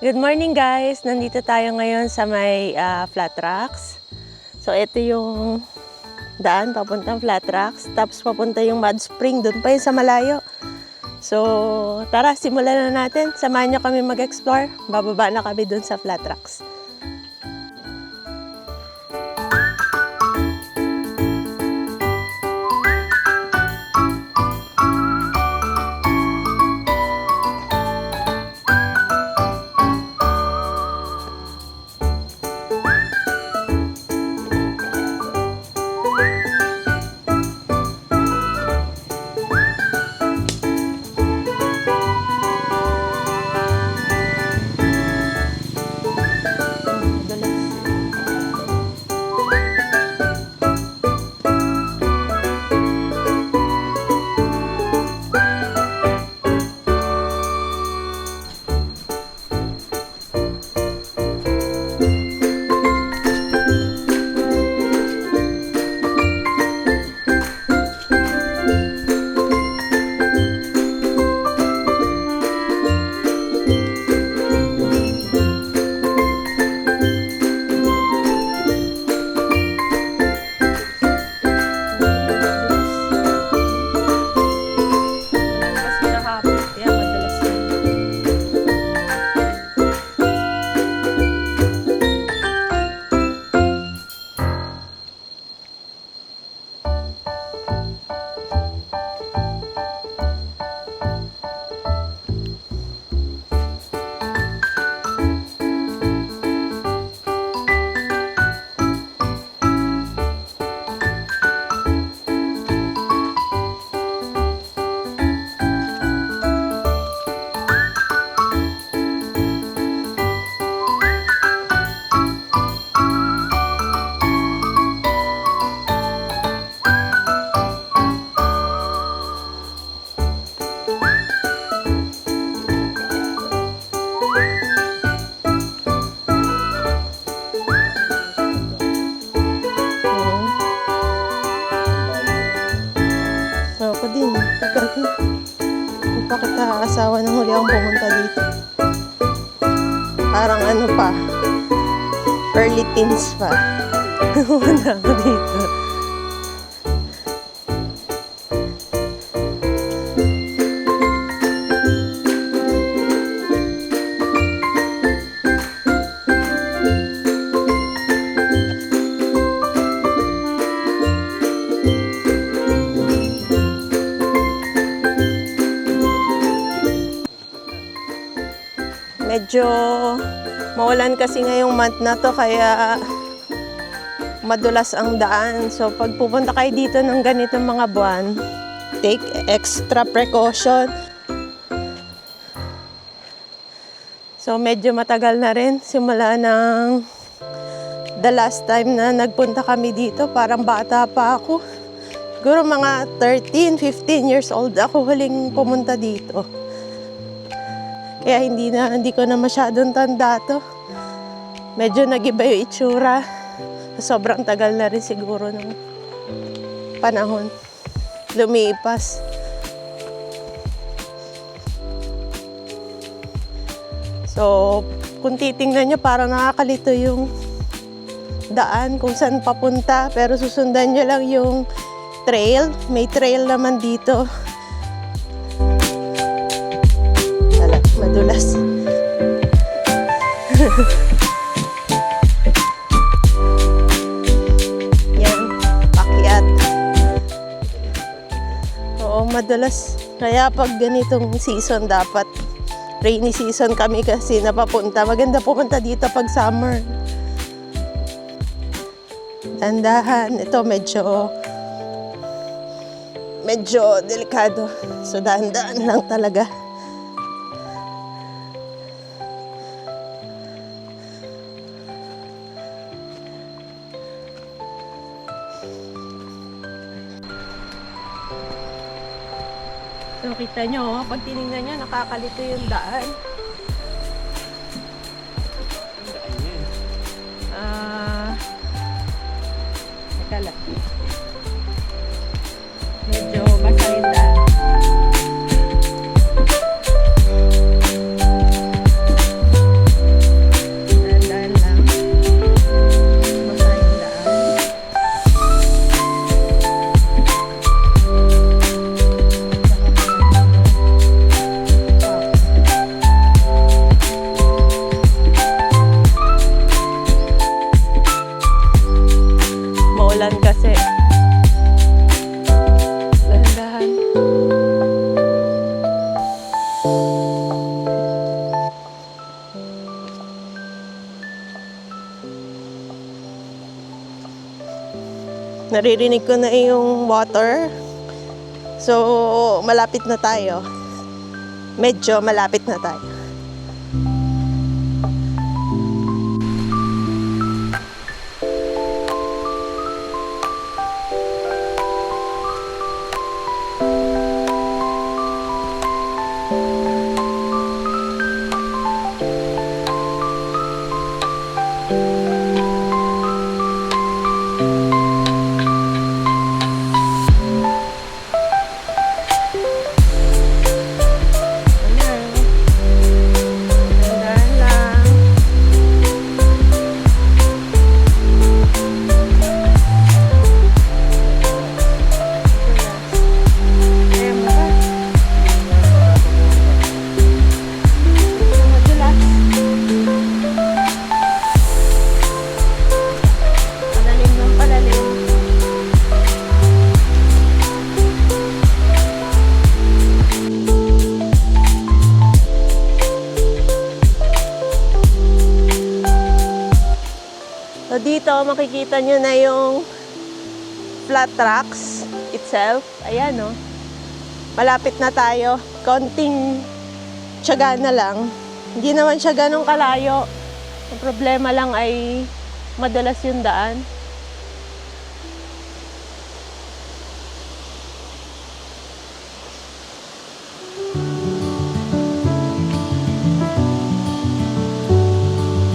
Good morning guys! Nandito tayo ngayon sa may Flat Rocks. So ito yung daan papuntang Flat Rocks. Tapos papunta yung Mud Spring, doon pa yun sa malayo. So tara, simulan na natin. Samahan nyo kami mag-explore. Bababa na kami doon sa Flat Rocks. Ako din. Bakit asawa ng huli akong pumunta dito? Parang ano pa, early teens pa. Pumunta ako dito. Medyo maulan kasi ngayong month na to kaya madulas ang daan. So pag pupunta kayo dito ng ganitong mga buwan, take extra precaution. So medyo matagal na rin. Simula ng the last time na nagpunta kami dito, parang bata pa ako. Siguro mga 13, 15 years old ako huling pumunta dito. Kaya hindi ko na masyadong tanda to. Medyo nag-iba yung itsura. Sobrang tagal na rin siguro ng panahon. Lumipas. So, kung titingnan nyo, parang nakakalito yung daan kung saan papunta. Pero susundan nyo lang yung trail. May trail naman dito. Madulas. Yan, pakyat. Oo, madulas. Kaya pag ganitong season, dapat rainy season kami kasi napapunta. Maganda pumunta dito pag summer. Dandahan. Ito medyo delikado. So dahan-dahan lang talaga. So, kita nyo, pag tinignan nyo, nakakalito yung daan. Teka lang. Medyo basa yung daan. Naririnig ko na yung water. So, malapit na tayo. Medyo malapit na tayo. So dito makikita nyo na yung flat rocks itself. Ayan o. Malapit na tayo. Konting tiyaga na lang. Hindi naman siya ganun kalayo. Ang problema lang ay madalas yung daan.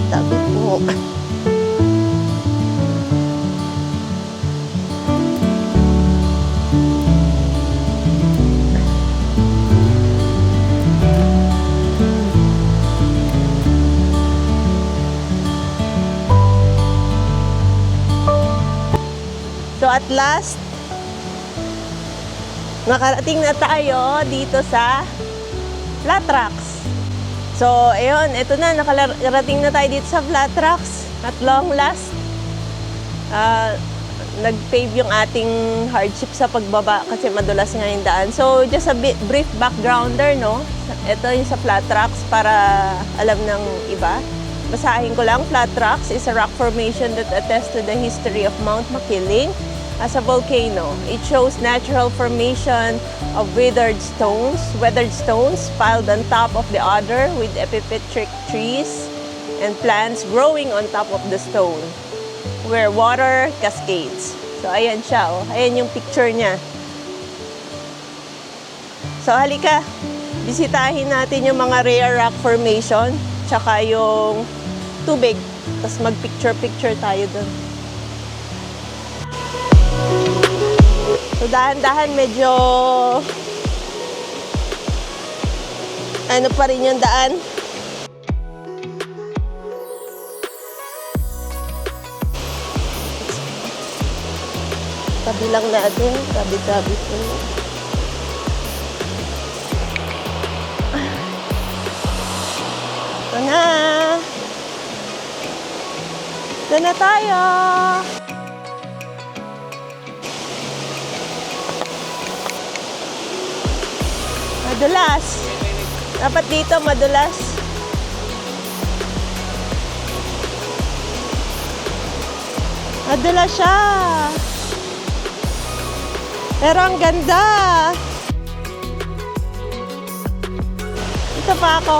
Tabi po. So at last, nakarating na tayo dito sa Flat Rocks. So ayun, ito na, nakarating na tayo dito sa Flat Rocks. At long last, nag-pave yung ating hardship sa pagbaba kasi madulas nga yung daan. So just a brief backgrounder, no? Ito yung sa Flat Rocks para alam ng iba. Basahin ko lang, Flat Rocks is a rock formation that attests to the history of Mount Makiling as a volcano. It shows natural formation of weathered stones piled on top of the other with epiphytic trees and plants growing on top of the stone where water cascades. So ayan siya, oh. Ayan yung picture niya. So halika, bisitahin natin yung mga rare rock formation tsaka yung tubig. Tapos mag-picture-picture tayo dun. So dahan-dahan medyo ano pa rin yung daan. Tabi lang natin, tabi-tabi po. Ito na. Ito na tayo. Madulas. Dapat dito madulas. Madulas siya. Pero ang ganda. Ito pa ako.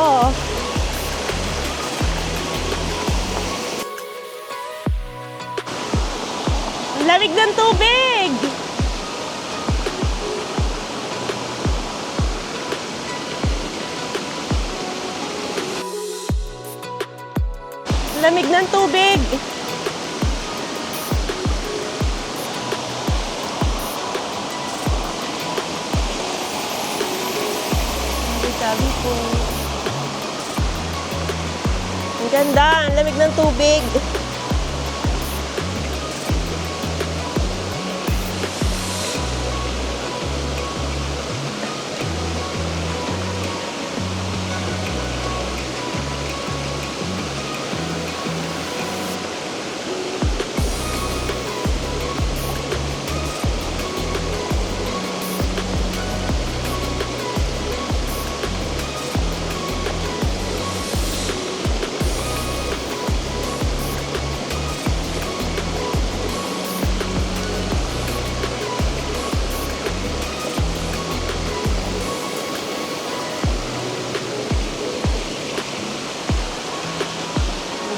Ang lamig ng tubig. Lamig ng tubig. Sabi po. Ang ganda, ang lamig ng tubig.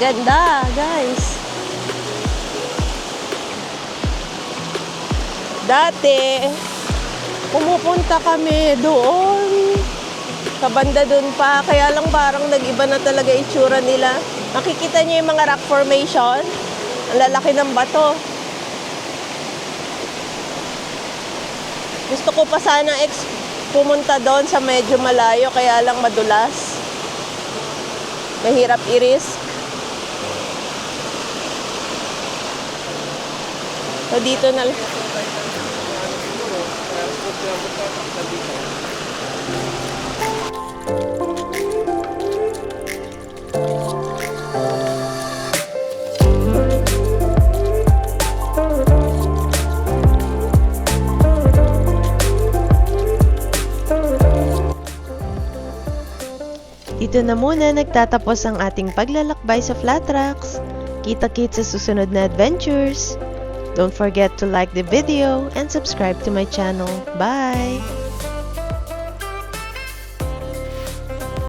Ganda, guys. Dati, pumupunta kami doon. Sa banda doon pa. Kaya lang parang nag-iba na talaga itsura nila. Nakikita niyo yung mga rock formation? Ang lalaki ng bato. Gusto ko pa sana pumunta doon sa medyo malayo, kaya lang madulas. Mahirap i-risk. So dito na lang. Dito na muna nagtatapos ang ating paglalakbay sa Flat Rocks. Kita-kits sa susunod na adventures. Don't forget to like the video and subscribe to my channel. Bye!